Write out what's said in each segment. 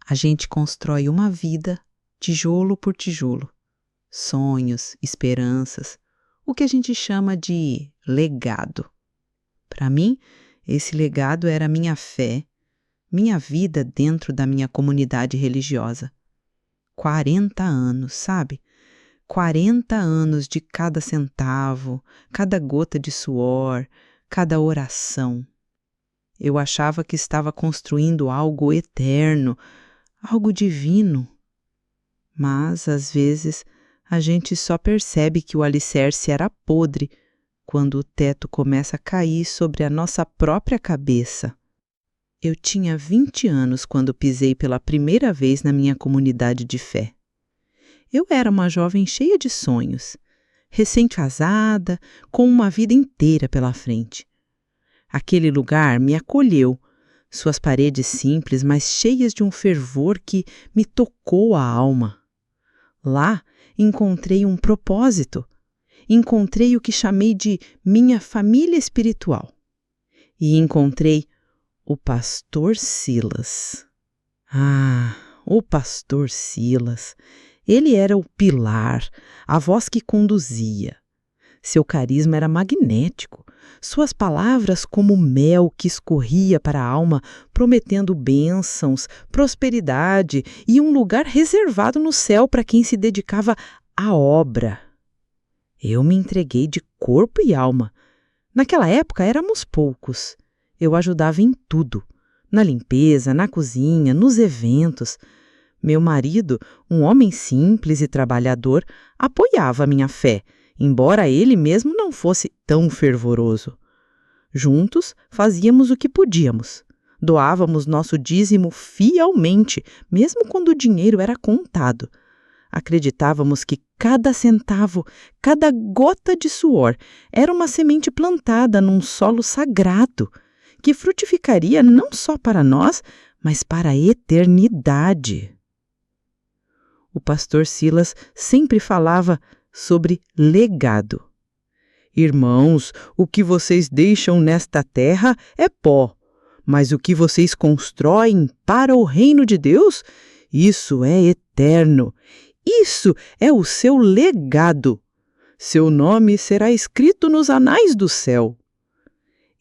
A gente constrói uma vida, tijolo por tijolo. Sonhos, esperanças, o que a gente chama de legado. Para mim, esse legado era minha fé, minha vida dentro da minha comunidade religiosa. 40 anos, sabe? 40 anos de cada centavo, cada gota de suor, cada oração. Eu achava que estava construindo algo eterno, algo divino. Mas, às vezes, a gente só percebe que o alicerce era podre quando o teto começa a cair sobre a nossa própria cabeça. Eu tinha 20 anos quando pisei pela primeira vez na minha comunidade de fé. Eu era uma jovem cheia de sonhos, recém-casada, com uma vida inteira pela frente. Aquele lugar me acolheu, suas paredes simples, mas cheias de um fervor que me tocou a alma. Lá encontrei um propósito, encontrei o que chamei de minha família espiritual. E encontrei o pastor Silas. O pastor Silas. Ele era o pilar, a voz que conduzia. Seu carisma era magnético, suas palavras como mel que escorria para a alma, prometendo bênçãos, prosperidade e um lugar reservado no céu para quem se dedicava à obra. Eu me entreguei de corpo e alma. Naquela época éramos poucos. Eu ajudava em tudo, na limpeza, na cozinha, nos eventos. Meu marido, um homem simples e trabalhador, apoiava a minha fé, embora ele mesmo não fosse tão fervoroso. Juntos, fazíamos o que podíamos. Doávamos nosso dízimo fielmente, mesmo quando o dinheiro era contado. Acreditávamos que cada centavo, cada gota de suor era uma semente plantada num solo sagrado, que frutificaria não só para nós, mas para a eternidade. O pastor Silas sempre falava sobre legado. Irmãos, o que vocês deixam nesta terra é pó, mas o que vocês constroem para o reino de Deus, isso é eterno. Isso é o seu legado. Seu nome será escrito nos anais do céu.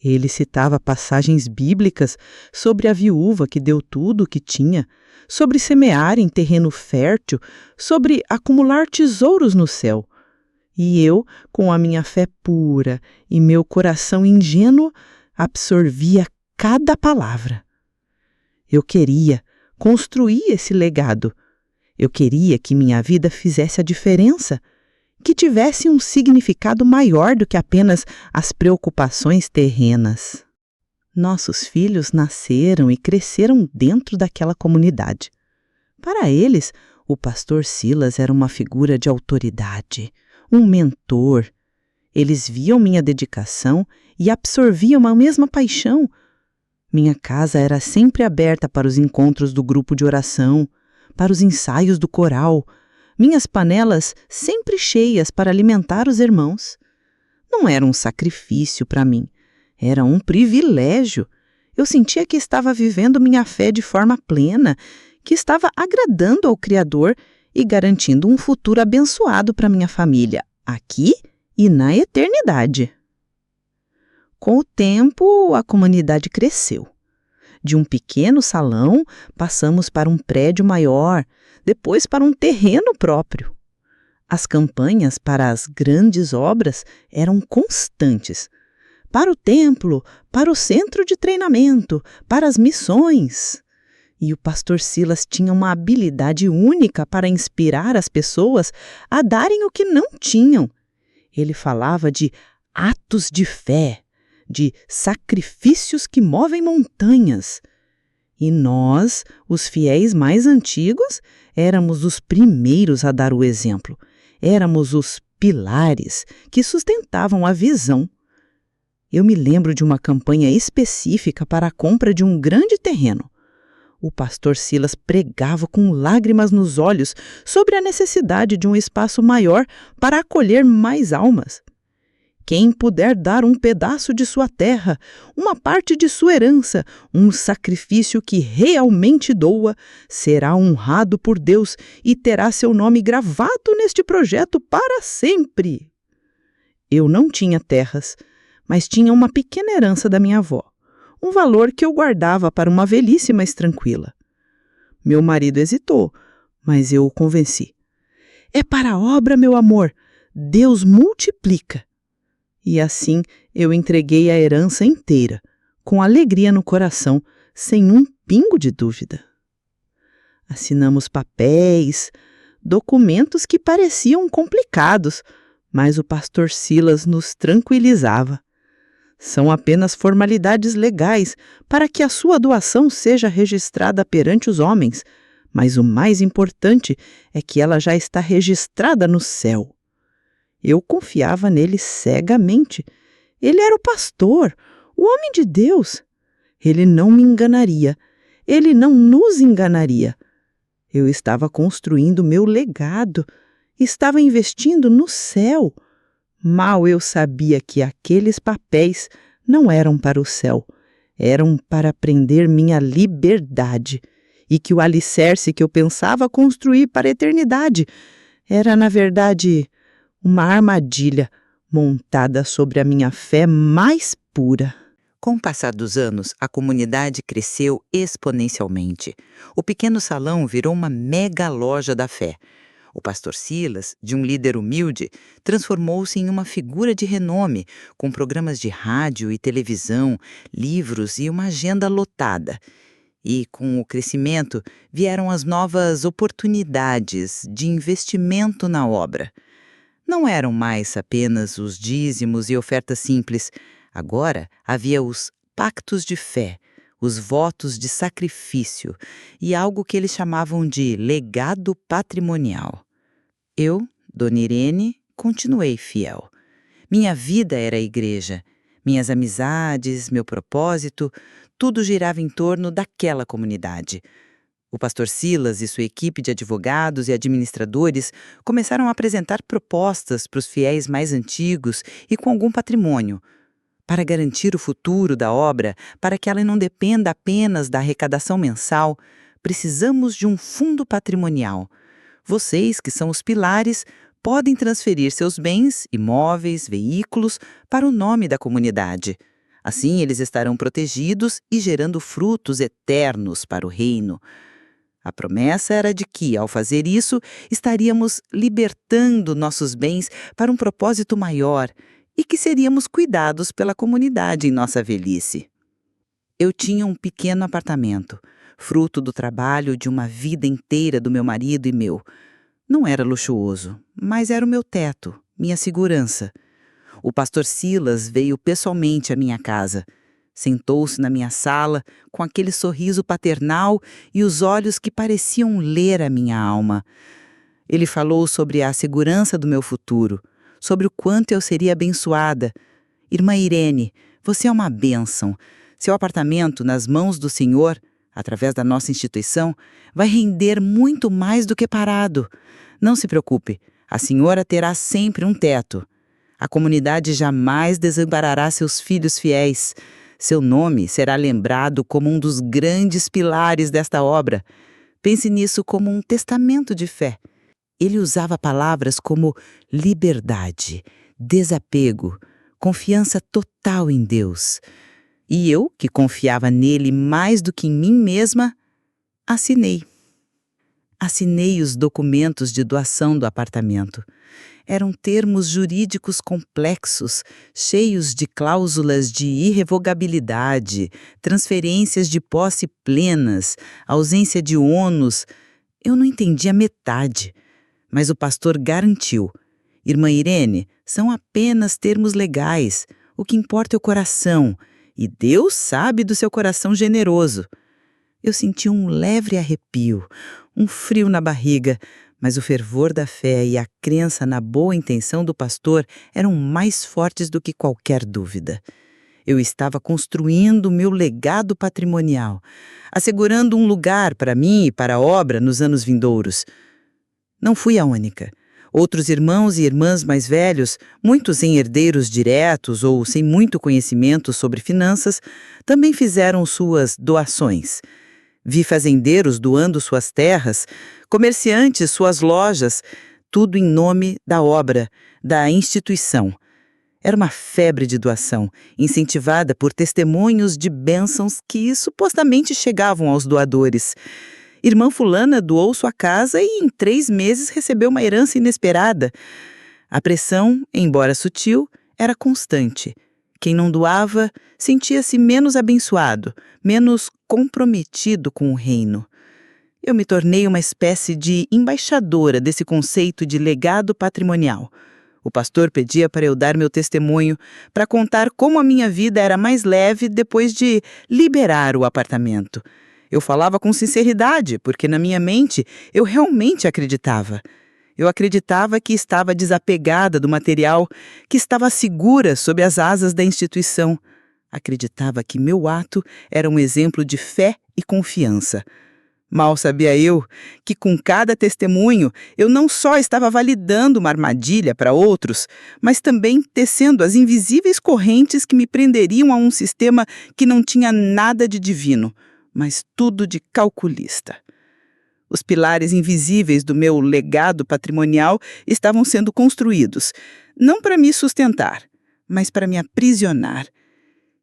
Ele citava passagens bíblicas sobre a viúva que deu tudo o que tinha, sobre semear em terreno fértil, sobre acumular tesouros no céu. E eu, com a minha fé pura e meu coração ingênuo, absorvia cada palavra. Eu queria construir esse legado. Eu queria que minha vida fizesse a diferença, que tivesse um significado maior do que apenas as preocupações terrenas. Nossos filhos nasceram e cresceram dentro daquela comunidade. Para eles, o pastor Silas era uma figura de autoridade, um mentor. Eles viam minha dedicação e absorviam a mesma paixão. Minha casa era sempre aberta para os encontros do grupo de oração, para os ensaios do coral, minhas panelas sempre cheias para alimentar os irmãos. Não era um sacrifício para mim, era um privilégio. Eu sentia que estava vivendo minha fé de forma plena, que estava agradando ao Criador e garantindo um futuro abençoado para minha família, aqui e na eternidade. Com o tempo, a comunidade cresceu. De um pequeno salão, passamos para um prédio maior, depois para um terreno próprio. As campanhas para as grandes obras eram constantes. Para o templo, para o centro de treinamento, para as missões. E o pastor Silas tinha uma habilidade única para inspirar as pessoas a darem o que não tinham. Ele falava de atos de fé, de sacrifícios que movem montanhas. E nós, os fiéis mais antigos, éramos os primeiros a dar o exemplo. Éramos os pilares que sustentavam a visão. Eu me lembro de uma campanha específica para a compra de um grande terreno. O pastor Silas pregava com lágrimas nos olhos sobre a necessidade de um espaço maior para acolher mais almas. Quem puder dar um pedaço de sua terra, uma parte de sua herança, um sacrifício que realmente doa, será honrado por Deus e terá seu nome gravado neste projeto para sempre. Eu não tinha terras, mas tinha uma pequena herança da minha avó, um valor que eu guardava para uma velhice mais tranquila. Meu marido hesitou, mas eu o convenci. É para a obra, meu amor. Deus multiplica. E assim eu entreguei a herança inteira, com alegria no coração, sem um pingo de dúvida. Assinamos papéis, documentos que pareciam complicados, mas o pastor Silas nos tranquilizava. São apenas formalidades legais para que a sua doação seja registrada perante os homens, mas o mais importante é que ela já está registrada no céu. Eu confiava nele cegamente. Ele era o pastor, o homem de Deus. Ele não me enganaria. Ele não nos enganaria. Eu estava construindo meu legado. Estava investindo no céu. Mal eu sabia que aqueles papéis não eram para o céu. Eram para prender minha liberdade. E que o alicerce que eu pensava construir para a eternidade era, na verdade, uma armadilha montada sobre a minha fé mais pura. Com o passar dos anos, a comunidade cresceu exponencialmente. O pequeno salão virou uma mega loja da fé. O pastor Silas, de um líder humilde, transformou-se em uma figura de renome, com programas de rádio e televisão, livros e uma agenda lotada. E, com o crescimento, vieram as novas oportunidades de investimento na obra. Não eram mais apenas os dízimos e ofertas simples. Agora havia os pactos de fé, os votos de sacrifício e algo que eles chamavam de legado patrimonial. Eu, Dona Irene, continuei fiel. Minha vida era a igreja. Minhas amizades, meu propósito, tudo girava em torno daquela comunidade. O pastor Silas e sua equipe de advogados e administradores começaram a apresentar propostas para os fiéis mais antigos e com algum patrimônio. Para garantir o futuro da obra, para que ela não dependa apenas da arrecadação mensal, precisamos de um fundo patrimonial. Vocês, que são os pilares, podem transferir seus bens, imóveis, veículos para o nome da comunidade. Assim, eles estarão protegidos e gerando frutos eternos para o reino. A promessa era de que, ao fazer isso, estaríamos libertando nossos bens para um propósito maior e que seríamos cuidados pela comunidade em nossa velhice. Eu tinha um pequeno apartamento, fruto do trabalho de uma vida inteira do meu marido e meu. Não era luxuoso, mas era o meu teto, minha segurança. O pastor Silas veio pessoalmente à minha casa. Sentou-se na minha sala com aquele sorriso paternal e os olhos que pareciam ler a minha alma. Ele falou sobre a segurança do meu futuro, sobre o quanto eu seria abençoada. Irmã Irene, você é uma bênção. Seu apartamento nas mãos do Senhor, através da nossa instituição, vai render muito mais do que parado. Não se preocupe, a senhora terá sempre um teto. A comunidade jamais desamparará seus filhos fiéis. Seu nome será lembrado como um dos grandes pilares desta obra. Pense nisso como um testamento de fé. Ele usava palavras como liberdade, desapego, confiança total em Deus. E eu, que confiava nele mais do que em mim mesma, assinei. Assinei os documentos de doação do apartamento. Eram termos jurídicos complexos, cheios de cláusulas de irrevogabilidade, transferências de posse plenas, ausência de ônus. Eu não entendia metade, mas o pastor garantiu. Irmã Irene, são apenas termos legais. O que importa é o coração, e Deus sabe do seu coração generoso. Eu senti um leve arrepio, um frio na barriga, mas o fervor da fé e a crença na boa intenção do pastor eram mais fortes do que qualquer dúvida. Eu estava construindo meu legado patrimonial, assegurando um lugar para mim e para a obra nos anos vindouros. Não fui a única. Outros irmãos e irmãs mais velhos, muitos sem herdeiros diretos ou sem muito conhecimento sobre finanças, também fizeram suas doações. Vi fazendeiros doando suas terras, comerciantes suas lojas, tudo em nome da obra, da instituição. Era uma febre de doação, incentivada por testemunhos de bênçãos que supostamente chegavam aos doadores. Irmã fulana doou sua casa e em 3 meses recebeu uma herança inesperada. A pressão, embora sutil, era constante. Quem não doava sentia-se menos abençoado, menos comprometido com o reino. Eu me tornei uma espécie de embaixadora desse conceito de legado patrimonial. O pastor pedia para eu dar meu testemunho, para contar como a minha vida era mais leve depois de liberar o apartamento. Eu falava com sinceridade, porque na minha mente eu realmente acreditava. Eu acreditava que estava desapegada do material, que estava segura sob as asas da instituição. Acreditava que meu ato era um exemplo de fé e confiança. Mal sabia eu que, com cada testemunho, eu não só estava validando uma armadilha para outros, mas também tecendo as invisíveis correntes que me prenderiam a um sistema que não tinha nada de divino, mas tudo de calculista. Os pilares invisíveis do meu legado patrimonial estavam sendo construídos, não para me sustentar, mas para me aprisionar.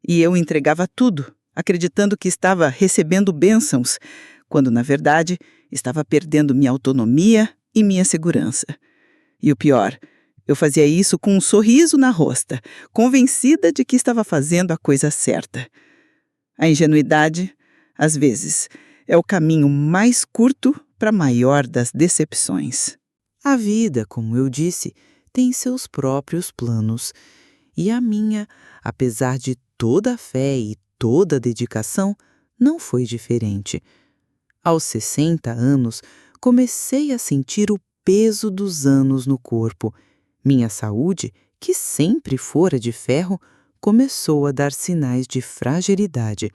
E eu entregava tudo, acreditando que estava recebendo bênçãos, quando, na verdade, estava perdendo minha autonomia e minha segurança. E o pior, eu fazia isso com um sorriso na rosta, convencida de que estava fazendo a coisa certa. A ingenuidade, às vezes, é o caminho mais curto para a maior das decepções. A vida, como eu disse, tem seus próprios planos. E a minha, apesar de toda a fé e toda a dedicação, não foi diferente. Aos 60 anos, comecei a sentir o peso dos anos no corpo. Minha saúde, que sempre fora de ferro, começou a dar sinais de fragilidade.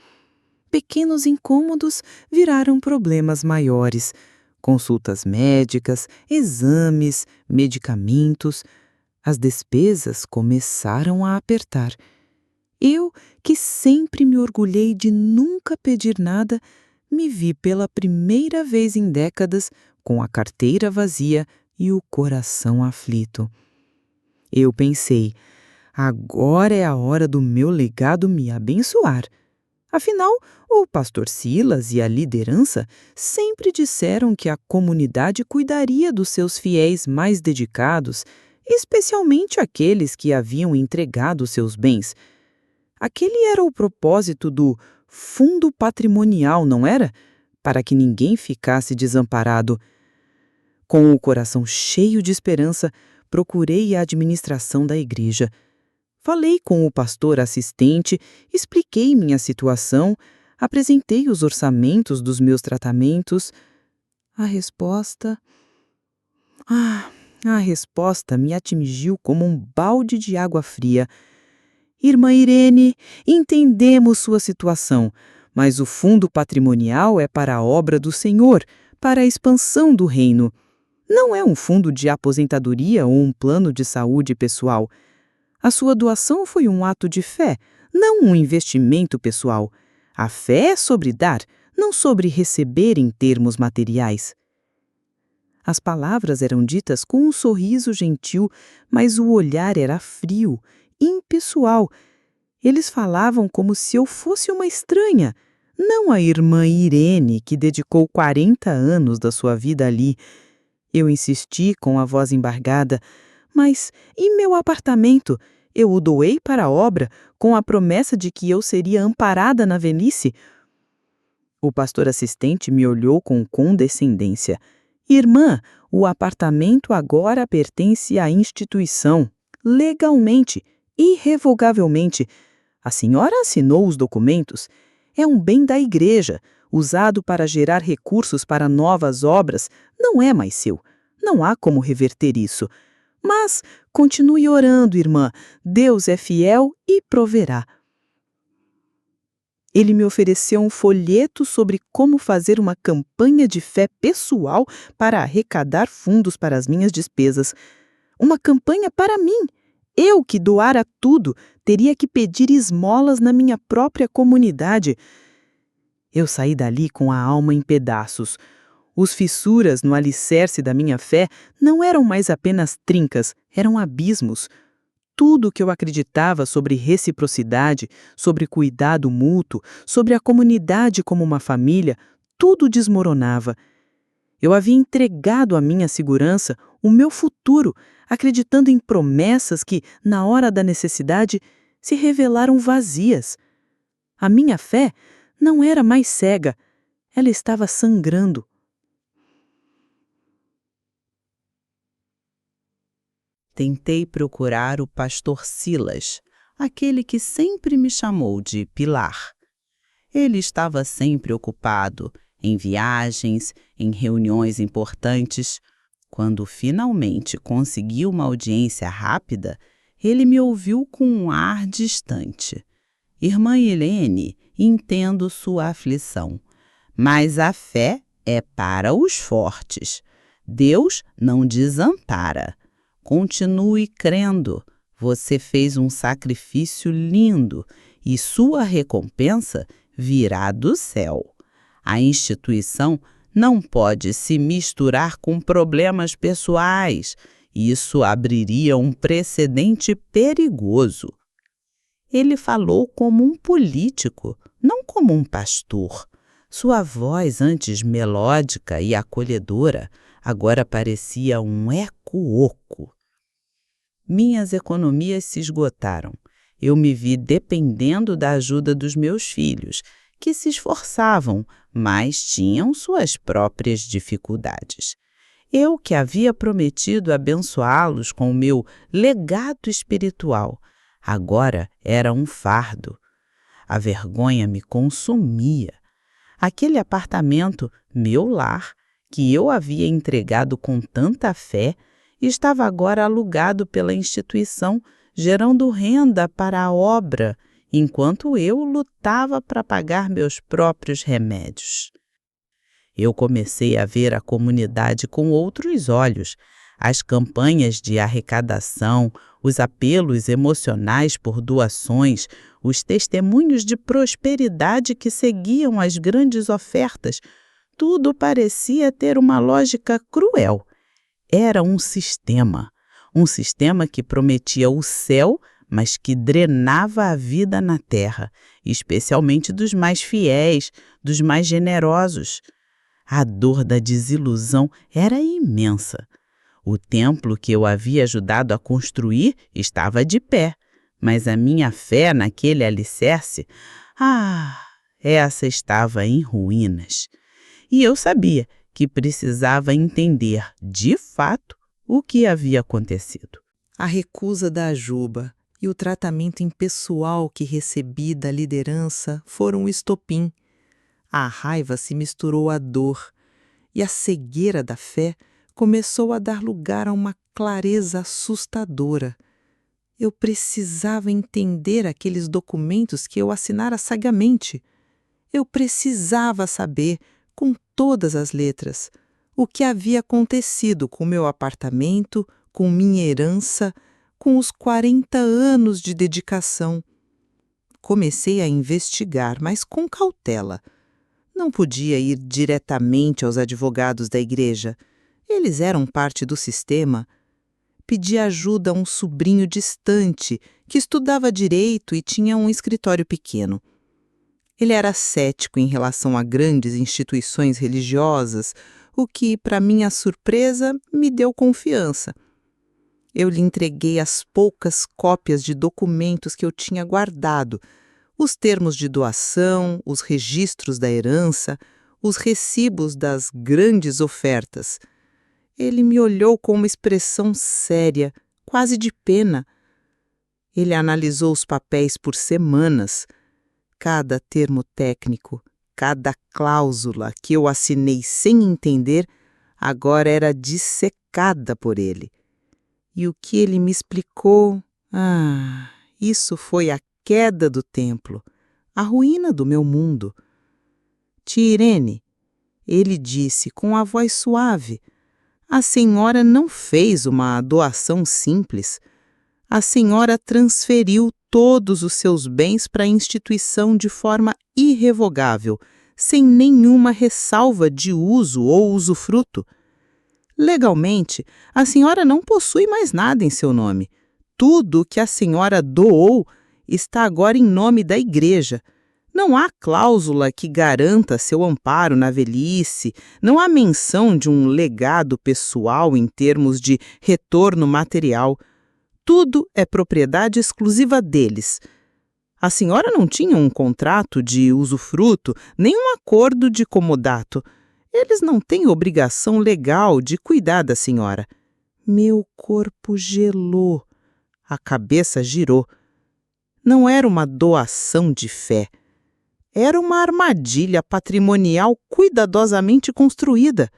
Pequenos incômodos viraram problemas maiores. Consultas médicas, exames, medicamentos. As despesas começaram a apertar. Eu, que sempre me orgulhei de nunca pedir nada, me vi pela primeira vez em décadas com a carteira vazia e o coração aflito. Eu pensei, agora é a hora do meu legado me abençoar. Afinal, o pastor Silas e a liderança sempre disseram que a comunidade cuidaria dos seus fiéis mais dedicados, especialmente aqueles que haviam entregado seus bens. Aquele era o propósito do fundo patrimonial, não era? Para que ninguém ficasse desamparado. Com o coração cheio de esperança, procurei a administração da igreja. Falei com o pastor assistente, expliquei minha situação, apresentei os orçamentos dos meus tratamentos. A resposta me atingiu como um balde de água fria. Irmã Irene, entendemos sua situação, mas o fundo patrimonial é para a obra do Senhor, para a expansão do reino. Não é um fundo de aposentadoria ou um plano de saúde pessoal. A sua doação foi um ato de fé, não um investimento pessoal. A fé é sobre dar, não sobre receber em termos materiais. As palavras eram ditas com um sorriso gentil, mas o olhar era frio, impessoal. Eles falavam como se eu fosse uma estranha, não a irmã Irene, que dedicou 40 anos da sua vida ali. Eu insisti com a voz embargada, mas e meu apartamento? Eu o doei para a obra, com a promessa de que eu seria amparada na velhice. O pastor assistente me olhou com condescendência. Irmã, o apartamento agora pertence à instituição, legalmente, irrevogavelmente. A senhora assinou os documentos. É um bem da igreja, usado para gerar recursos para novas obras. Não é mais seu. Não há como reverter isso. Mas continue orando, irmã. Deus é fiel e proverá. Ele me ofereceu um folheto sobre como fazer uma campanha de fé pessoal para arrecadar fundos para as minhas despesas. Uma campanha para mim. Eu que doara tudo, teria que pedir esmolas na minha própria comunidade. Eu saí dali com a alma em pedaços. Os fissuras no alicerce da minha fé não eram mais apenas trincas, eram abismos. Tudo o que eu acreditava sobre reciprocidade, sobre cuidado mútuo, sobre a comunidade como uma família, tudo desmoronava. Eu havia entregado a minha segurança, o meu futuro, acreditando em promessas que, na hora da necessidade, se revelaram vazias. A minha fé não era mais cega, ela estava sangrando. Tentei procurar o pastor Silas, aquele que sempre me chamou de Pilar. Ele estava sempre ocupado, em viagens, em reuniões importantes. Quando finalmente consegui uma audiência rápida, ele me ouviu com um ar distante. Irmã Helene, entendo sua aflição, mas a fé é para os fortes. Deus não desampara. Continue crendo. Você fez um sacrifício lindo e sua recompensa virá do céu. A instituição não pode se misturar com problemas pessoais. Isso abriria um precedente perigoso. Ele falou como um político, não como um pastor. Sua voz, antes melódica e acolhedora, agora parecia um eco oco. Minhas economias se esgotaram. Eu me vi dependendo da ajuda dos meus filhos, que se esforçavam, mas tinham suas próprias dificuldades. Eu que havia prometido abençoá-los com o meu legado espiritual, agora era um fardo. A vergonha me consumia. Aquele apartamento, meu lar, que eu havia entregado com tanta fé, estava agora alugado pela instituição, gerando renda para a obra, enquanto eu lutava para pagar meus próprios remédios. Eu comecei a ver a comunidade com outros olhos. As campanhas de arrecadação, os apelos emocionais por doações, os testemunhos de prosperidade que seguiam as grandes ofertas, tudo parecia ter uma lógica cruel. Era um sistema que prometia o céu, mas que drenava a vida na terra, especialmente dos mais fiéis, dos mais generosos. A dor da desilusão era imensa. O templo que eu havia ajudado a construir estava de pé, mas a minha fé naquele alicerce, essa estava em ruínas. E eu sabia que precisava entender, de fato, o que havia acontecido. A recusa da ajuba e o tratamento impessoal que recebi da liderança foram o estopim. A raiva se misturou à dor e a cegueira da fé começou a dar lugar a uma clareza assustadora. Eu precisava entender aqueles documentos que eu assinara sagamente. Eu precisava saber, com todas as letras, o que havia acontecido com meu apartamento, com minha herança, com os 40 anos de dedicação. Comecei a investigar, mas com cautela. Não podia ir diretamente aos advogados da igreja. Eles eram parte do sistema. Pedi ajuda a um sobrinho distante que estudava direito e tinha um escritório pequeno. Ele era cético em relação a grandes instituições religiosas, o que, para minha surpresa, me deu confiança. Eu lhe entreguei as poucas cópias de documentos que eu tinha guardado, os termos de doação, os registros da herança, os recibos das grandes ofertas. Ele me olhou com uma expressão séria, quase de pena. Ele analisou os papéis por semanas. Cada termo técnico, cada cláusula que eu assinei sem entender, agora era dissecada por ele. E o que ele me explicou? Isso foi a queda do templo, a ruína do meu mundo. Tia Irene, ele disse com a voz suave, a senhora não fez uma doação simples. A senhora transferiu todos os seus bens para a instituição de forma irrevogável, sem nenhuma ressalva de uso ou usufruto. Legalmente, a senhora não possui mais nada em seu nome. Tudo que a senhora doou está agora em nome da igreja. Não há cláusula que garanta seu amparo na velhice, não há menção de um legado pessoal em termos de retorno material. Tudo é propriedade exclusiva deles. A senhora não tinha um contrato de usufruto, nem um acordo de comodato. Eles não têm obrigação legal de cuidar da senhora. Meu corpo gelou. A cabeça girou. Não era uma doação de fé. Era uma armadilha patrimonial cuidadosamente construída.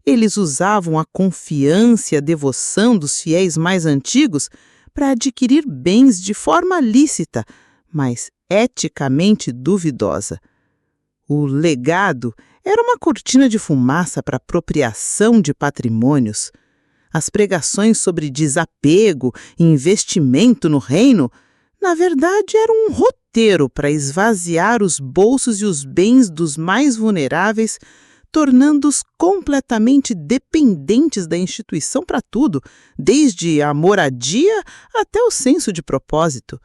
Eles usavam a confiança e a devoção dos fiéis mais antigos para adquirir bens de forma lícita, mas eticamente duvidosa. O legado era uma cortina de fumaça para apropriação de patrimônios. As pregações sobre desapego e investimento no reino, na verdade, eram um roteiro para esvaziar os bolsos e os bens dos mais vulneráveis, tornando-os completamente dependentes da instituição para tudo, desde a moradia até o senso de propósito.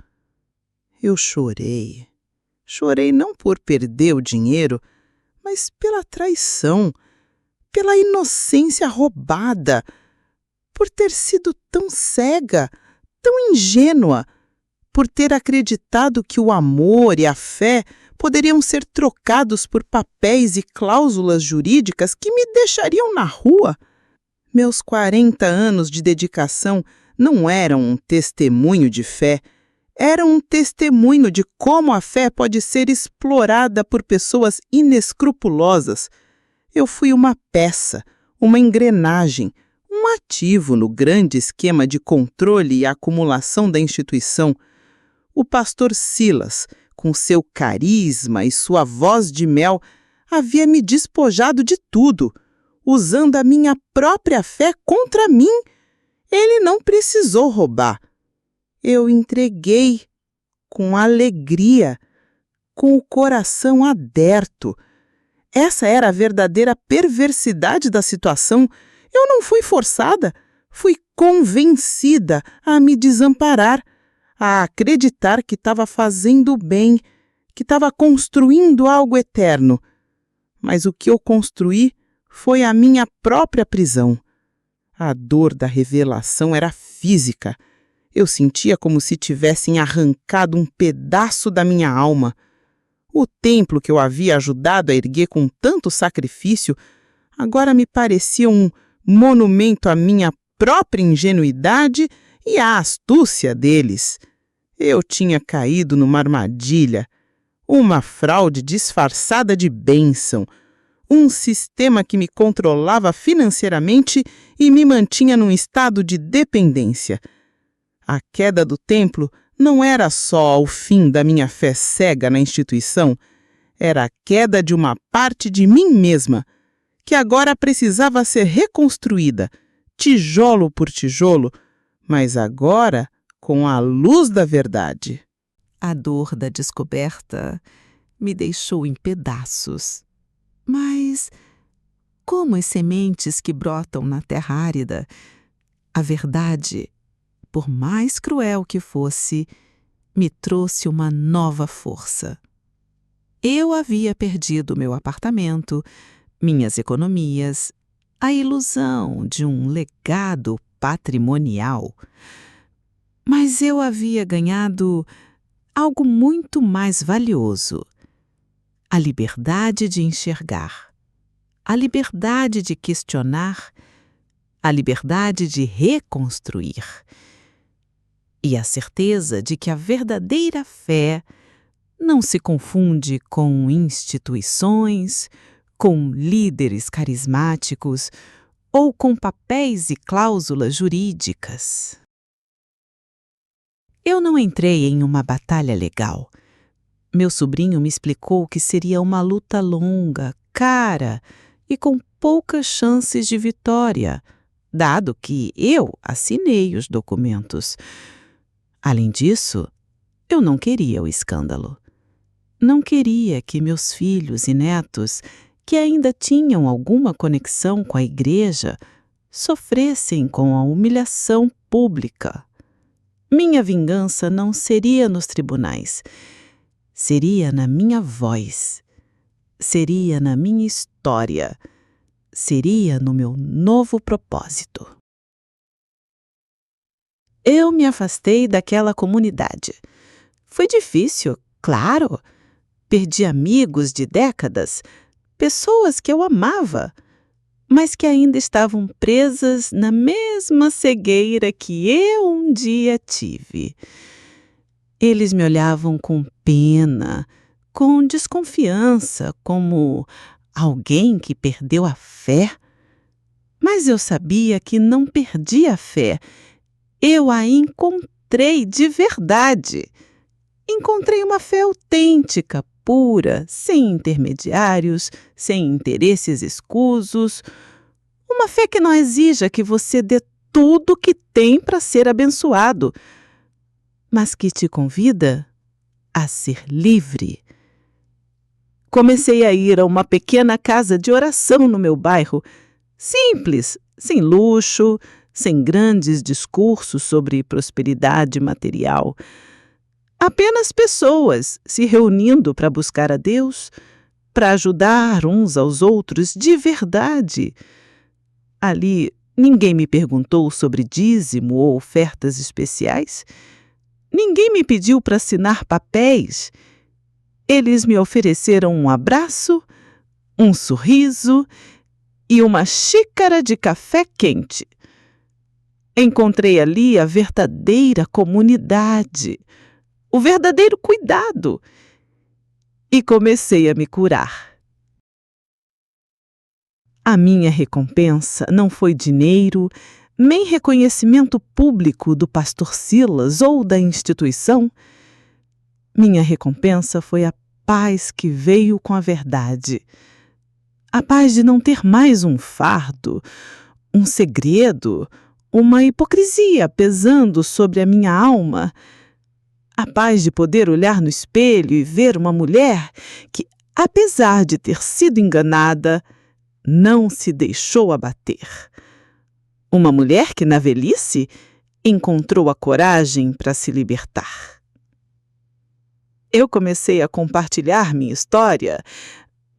Eu chorei. Chorei não por perder o dinheiro, mas pela traição, pela inocência roubada, por ter sido tão cega, tão ingênua, por ter acreditado que o amor e a fé poderiam ser trocados por papéis e cláusulas jurídicas que me deixariam na rua. Meus 40 anos de dedicação não eram um testemunho de fé, eram um testemunho de como a fé pode ser explorada por pessoas inescrupulosas. Eu fui uma peça, uma engrenagem, um ativo no grande esquema de controle e acumulação da instituição. O pastor Silas, com seu carisma e sua voz de mel, havia me despojado de tudo, usando a minha própria fé contra mim. Ele não precisou roubar. Eu entreguei com alegria, com o coração aberto. Essa era a verdadeira perversidade da situação. Eu não fui forçada, fui convencida a me desamparar, a acreditar que estava fazendo bem, que estava construindo algo eterno. Mas o que eu construí foi a minha própria prisão. A dor da revelação era física. Eu sentia como se tivessem arrancado um pedaço da minha alma. O templo que eu havia ajudado a erguer com tanto sacrifício agora me parecia um monumento à minha própria ingenuidade e à astúcia deles. Eu tinha caído numa armadilha, uma fraude disfarçada de bênção, um sistema que me controlava financeiramente e me mantinha num estado de dependência. A queda do templo não era só o fim da minha fé cega na instituição, era a queda de uma parte de mim mesma, que agora precisava ser reconstruída, tijolo por tijolo, mas agora com a luz da verdade. A dor da descoberta me deixou em pedaços. Mas, como as sementes que brotam na terra árida, a verdade, por mais cruel que fosse, me trouxe uma nova força. Eu havia perdido meu apartamento, minhas economias, a ilusão de um legado patrimonial. Mas eu havia ganhado algo muito mais valioso: a liberdade de enxergar, a liberdade de questionar, a liberdade de reconstruir e a certeza de que a verdadeira fé não se confunde com instituições, com líderes carismáticos ou com papéis e cláusulas jurídicas. Eu não entrei em uma batalha legal, Meu sobrinho me explicou que seria uma luta longa, cara e com poucas chances de vitória, dado que eu assinei os documentos. Além disso, eu não queria o escândalo. Não queria que meus filhos e netos, que ainda tinham alguma conexão com a igreja, sofressem com a humilhação pública. Minha vingança não seria nos tribunais, seria na minha voz, seria na minha história, seria no meu novo propósito. Eu me afastei daquela comunidade. Foi difícil, claro. Perdi amigos de décadas, pessoas que eu amava, mas que ainda estavam presas na mesma cegueira que eu um dia tive. Eles me olhavam com pena, com desconfiança, como alguém que perdeu a fé. Mas eu sabia que não perdi a fé. Eu a encontrei de verdade. Encontrei uma fé autêntica, pura, sem intermediários, sem interesses escusos. Uma fé que não exija que você dê tudo que tem para ser abençoado, mas que te convida a ser livre. Comecei a ir a uma pequena casa de oração no meu bairro, simples, sem luxo, sem grandes discursos sobre prosperidade material. Apenas pessoas se reunindo para buscar a Deus, para ajudar uns aos outros de verdade. Ali, ninguém me perguntou sobre dízimo ou ofertas especiais. Ninguém me pediu para assinar papéis. Eles me ofereceram um abraço, um sorriso e uma xícara de café quente. Encontrei ali a verdadeira comunidade, o verdadeiro cuidado, e comecei a me curar. A minha recompensa não foi dinheiro, nem reconhecimento público do pastor Silas ou da instituição. Minha recompensa foi a paz que veio com a verdade. A paz de não ter mais um fardo, um segredo, uma hipocrisia pesando sobre a minha alma. A paz de poder olhar no espelho e ver uma mulher que, apesar de ter sido enganada, não se deixou abater. Uma mulher que, na velhice, encontrou a coragem para se libertar. Eu comecei a compartilhar minha história,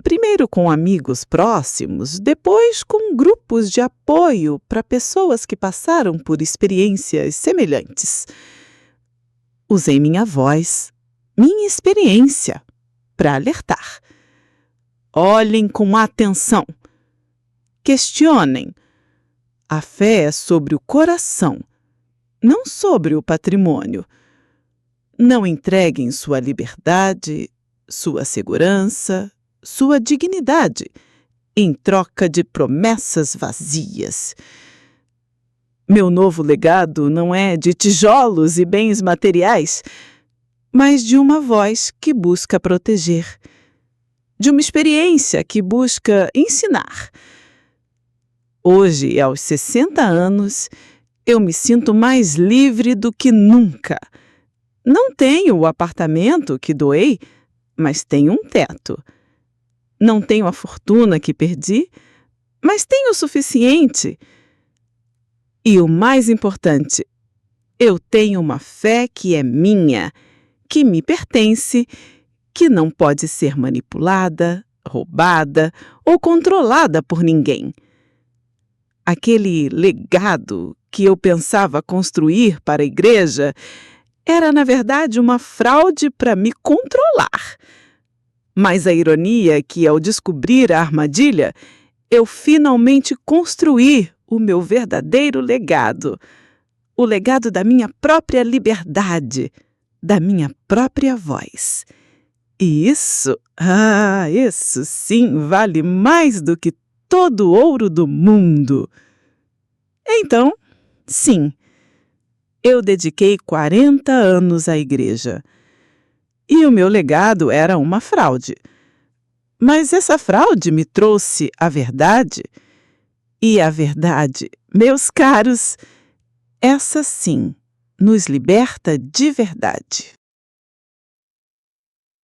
primeiro com amigos próximos, depois com grupos de apoio para pessoas que passaram por experiências semelhantes. Usei minha voz, minha experiência, para alertar. Olhem com atenção. Questionem. A fé é sobre o coração, não sobre o patrimônio. Não entreguem sua liberdade, sua segurança, sua dignidade em troca de promessas vazias. Meu novo legado não é de tijolos e bens materiais, mas de uma voz que busca proteger, de uma experiência que busca ensinar. Hoje, aos 60 anos, eu me sinto mais livre do que nunca. Não tenho o apartamento que doei, mas tenho um teto. Não tenho a fortuna que perdi, mas tenho o suficiente. E o mais importante, eu tenho uma fé que é minha, que me pertence, que não pode ser manipulada, roubada ou controlada por ninguém. Aquele legado que eu pensava construir para a igreja era, na verdade, uma fraude para me controlar. Mas a ironia é que, ao descobrir a armadilha, eu finalmente construí o meu verdadeiro legado. O legado da minha própria liberdade, da minha própria voz. E isso sim, vale mais do que todo o ouro do mundo. Então, sim, eu dediquei 40 anos à igreja. E o meu legado era uma fraude. Mas essa fraude me trouxe a verdade. E a verdade, meus caros, essa sim, nos liberta de verdade.